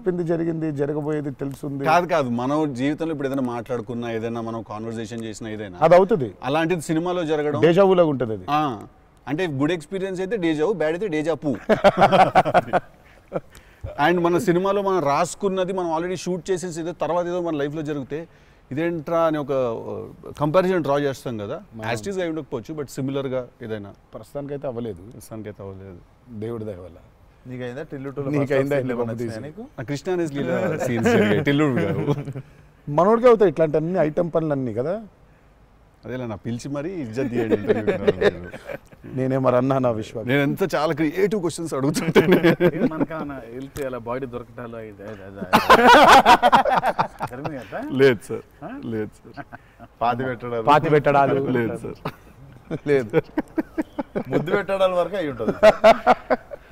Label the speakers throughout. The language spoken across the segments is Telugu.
Speaker 1: చెప్పింది జరిగింది, జరగబోయేది తెలుసుంది.
Speaker 2: కాదు మనం జీవితంలో ఇప్పుడు ఏదైనా మాట్లాడుకున్నా, ఏదైనా మనం కాన్వర్సేషన్ చేసినా, ఏదైనా
Speaker 1: అది అవుతుంది.
Speaker 2: అలాంటిది సినిమాలో జరగడం
Speaker 1: డేజావులాగా ఉంటుంది అది.
Speaker 2: అంటే గుడ్ ఎక్స్పీరియన్స్ అయితే డేజావు, బ్యాడ్ అయితే డేజాపు. అండ్ మన సినిమాలో మనం రాసుకున్నది మనం ఆల్రెడీ షూట్ చేసేసి ఏదో తర్వాత ఏదో మన లైఫ్లో జరిగితే ఇదేంట్రా అని ఒక కంపారిజన్ డ్రా చేస్తాం కదా. యాస్టీస్గా అయి ఉండకపోవచ్చు, బట్ సిమిలర్గా ఏదైనా.
Speaker 1: ప్రస్తుతానికైతే అవ్వలేదు, దేవుడి దయ వల్ల.
Speaker 3: నీకైందా టిల్లు
Speaker 2: కృష్ణ టిల్లుడు గారు
Speaker 1: మనోడికి అవుతాయి ఇట్లాంటి అన్ని ఐటమ్ పనులు అన్నీ కదా.
Speaker 2: అదేలా నా పిలిచి మరీ ఇజ్జత్ తీయండి.
Speaker 1: నేనే మరి అన్నా నా విశ్వాసం.
Speaker 2: నేను ఎంత చాలా క్రియేటివ్ క్వశ్చన్స్ అడుగుతుంటే
Speaker 4: వెళ్తే అలా బాడీ దొరకటాలు
Speaker 2: లేదు సార్, లేదు సార్.
Speaker 3: పాతి
Speaker 1: పెట్టడాలు
Speaker 2: లేదు సార్,
Speaker 1: లేదు.
Speaker 3: ముద్దు పెట్టడాల వరకు అయి ఉంటుంది.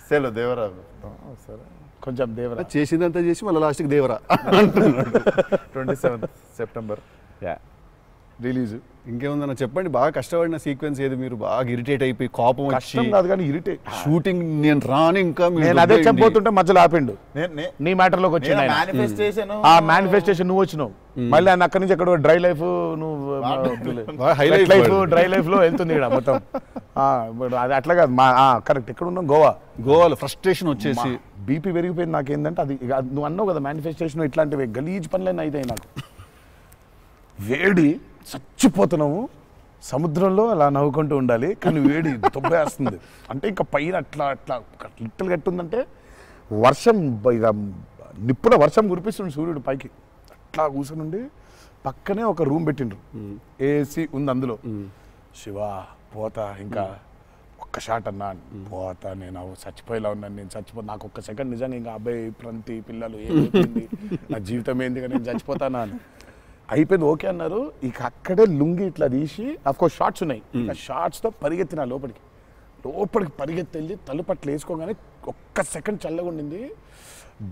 Speaker 3: సెలవు దేవరా
Speaker 1: సరే కొంచెం దేవరా
Speaker 2: చేసిందంతా చేసి మళ్ళీ లాస్ట్కి దేవరా.
Speaker 3: 27 September
Speaker 1: release.
Speaker 2: ఇంకేముందన్న చెప్పండి. బాగా కష్టపడిన సీక్వెన్స్ ఏది? మీరు బాగా ఇరిటేట్ అయిపోయి కోపం
Speaker 1: కష్టం కాదు కానీ ఇరిటేట్.
Speaker 2: షూటింగ్ నేను రాను ఇంకా
Speaker 1: నేను అదే చెప్పబోతుంటే మధ్యలో ఆపిండు. నీ మ్యాటర్లోకి వచ్చింది. ఆ మేనిఫెస్టేషన్ నువ్వు వచ్చినావు, మళ్ళీ ఆయన అక్కడి నుంచి ఎక్కడ డ్రై లైఫ్, నువ్వు డ్రై లైఫ్ లో వెళ్తుంది ఇక్కడ మొత్తం. అది అట్లా కాదు. కరెక్ట్. ఎక్కడ ఉన్నాం?
Speaker 2: గోవాలో ఫ్రస్ట్రేషన్ వచ్చేసి
Speaker 1: బీపీ పెరిగిపోయింది. నాకేందంటే అది నువ్వు అన్నావు కదా మేనిఫెస్టేషన్, ఇట్లాంటివి గలీజ్ పనులన్నీ అయితే నాకు వేడి చచ్చిపోతున్నాము. సముద్రంలో అలా నవ్వుకుంటూ ఉండాలి కానీ వేడి తొబ్బేస్తుంది. అంటే ఇంకా పైన అట్లా అట్లా లిట్టలు కట్టుందంటే వర్షం, ఇక నిప్పుల వర్షం కురిపిస్తుంది సూర్యుడు పైకి. అట్లా కూర్చొని పక్కనే ఒక రూమ్ పెట్టిండ్రు, ఏసీ ఉంది అందులో. శివా పోతా, ఇంకా ఒక్క షాట్ అన్నా పోతా, నేను చచ్చిపోయేలా ఉన్నాను, నేను చచ్చిపోతా. నాకు ఒక్క సెకండ్ నిజంగా ఇంకా అబ్బాయి ప్రంతి పిల్లలు ఏమైంది, నా జీవితం ఏంది, నేను చచ్చిపోతానా అని అయిపోయింది. ఓకే అన్నారు. ఇక అక్కడే లుంగి ఇట్లా తీసి, అఫ్కోర్స్ షార్ట్స్ ఉన్నాయి, ఆ షార్ట్స్తో పరిగెత్తిన లోపలికి పరిగెత్తి వెళ్ళి తలుపు అట్లా వేసుకోగానే ఒక్క సెకండ్ చల్లగా ఉండింది.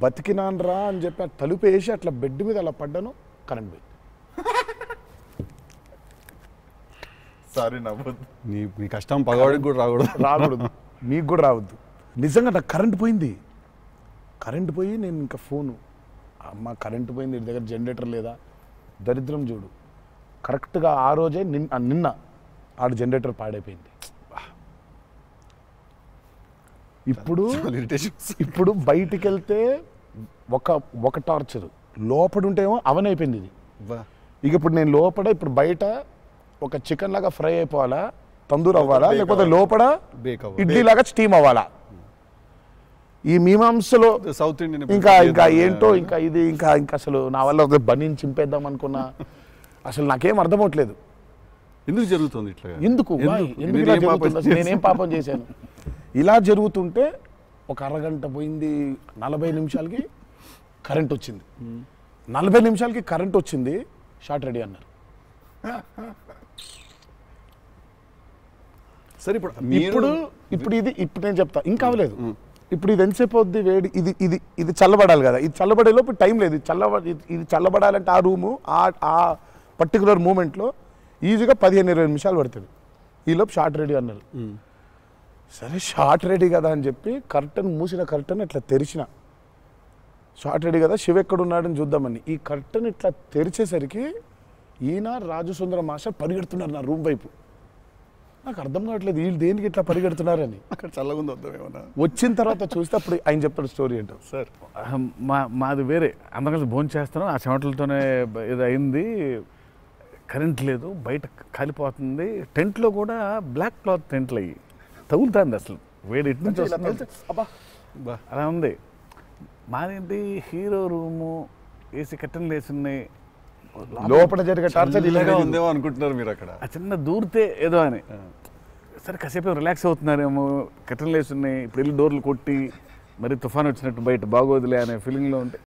Speaker 1: బతికినాన్రా అని చెప్పి ఆ తలుపు వేసి అట్లా బెడ్ మీద అలా పడ్డాను, కరెంట్ పోయింది.
Speaker 3: సారీ నవ్వద్దు.
Speaker 2: నీ కష్టం పగవాడికి కూడా రాకూడదు,
Speaker 1: మీకు కూడా రావద్దు. నిజంగా నాకు కరెంట్ పోయింది. కరెంట్ పోయి నేను ఇంకా ఫోను, అమ్మ కరెంట్ పోయింది, ఇంటి దగ్గర జనరేటర్ లేదా, దరిద్రం చూడు. కరెక్ట్గా ఆ రోజే నిన్న ఆడు జనరేటర్ పాడైపోయింది. ఇప్పుడు బయటికి వెళ్తే ఒక టార్చర్, లోపల ఉంటేమో అవన్ అయిపోయింది ఇది. ఇక ఇప్పుడు నేను లోపల, ఇప్పుడు బయట ఒక చికెన్ లాగా ఫ్రై అయిపోవాలా, తందూరు అవ్వాలా, లేకపోతే లోపల ఇడ్లీ లాగా స్టీమ్ అవ్వాలా. ఈ మీమాంసలో
Speaker 2: సౌత్ ఇండియన్
Speaker 1: ఇంకా ఏంటో ఇంకా ఇది ఇంకా అసలు నా వల్ల బనీని చింపేద్దాం అనుకున్నా. అసలు నాకేం అర్థమవట్లేదు
Speaker 2: ఎందుకు జరుగుతుంది ఇట్లా,
Speaker 1: ఎందుకు ఇలా జరుగుతుంది, నేనేం పాపం చేశాను. ఇలా జరుగుతుంటే ఒక అరగంట పోయింది, 40 నిమిషాలకి కరెంట్ వచ్చింది. 40 నిమిషాలకి కరెంట్ వచ్చింది, షార్ట్ రెడీ అన్నారు.
Speaker 2: సరే
Speaker 1: ఇప్పుడు నేను చెప్తా, ఇంకా అవ్వలేదు. ఇప్పుడు ఇది ఎంతసేపు అవుద్ది వేడి, ఇది చల్లబడాలి కదా. ఇది చల్లబడే లోపు టైం లేదు. ఇది చల్లబడాలంటే ఆ రూము ఆ పర్టికులర్ మూమెంట్లో ఈజీగా 15-20 నిమిషాలు పడుతుంది. ఈలోపు షార్ట్ రెడీ అన్నారు. సరే షార్ట్ రెడీ కదా అని చెప్పి మూసిన కర్టన్ ఇట్లా తెరిచిన, షార్ట్ రెడీ కదా శివ ఎక్కడున్నాడని చూద్దామని. ఈ కర్టన్ ఇట్లా తెరిచేసరికి ఈయన రాజు సుందర మాస్టర్ పరిగెడుతున్నారు నా రూమ్ వైపు. నాకు అర్థం కావట్లేదు వీళ్ళు దేనికి ఇట్లా పరిగెడుతున్నారని.
Speaker 2: అక్కడ చల్లగా ఉంది వద్దామేమన్నా.
Speaker 1: వచ్చిన తర్వాత చూస్తే అప్పుడు ఆయన చెప్తాడు స్టోరీ ఏంటో.
Speaker 2: సార్
Speaker 4: మాది వేరే, అందరం కలిసి భోజనం చేస్తాను, ఆ చెమటలతోనే ఇది అయింది. కరెంట్ లేదు, బయట కాలిపోతుంది. టెంట్లో కూడా బ్లాక్ క్లాత్ టెంట్లు అయ్యి తగులుతుంది. అసలు వేడి ఇటు నుంచి వస్తుంది, అలా ఉంది. మాదేంటి హీరో రూము, ఏసీ కట్టెలు వేసి ఉన్నాయి,
Speaker 1: లోపల జరిగే టార్చర్
Speaker 2: ఇలాగా ఉందేమో అనుకుంటున్నారు మీరు. అక్కడ
Speaker 4: ఆ చిన్న దూరితే ఏదో అని సరే కాసేపు రిలాక్స్ అవుతున్నారేమో, కట్టెలు వేసి ఉన్నాయి, ఇప్పుడు వెళ్ళి డోర్లు కొట్టి మరి తుఫాన్ వచ్చినట్టు బయట బాగోదులే అనే ఫీలింగ్లో ఉంటే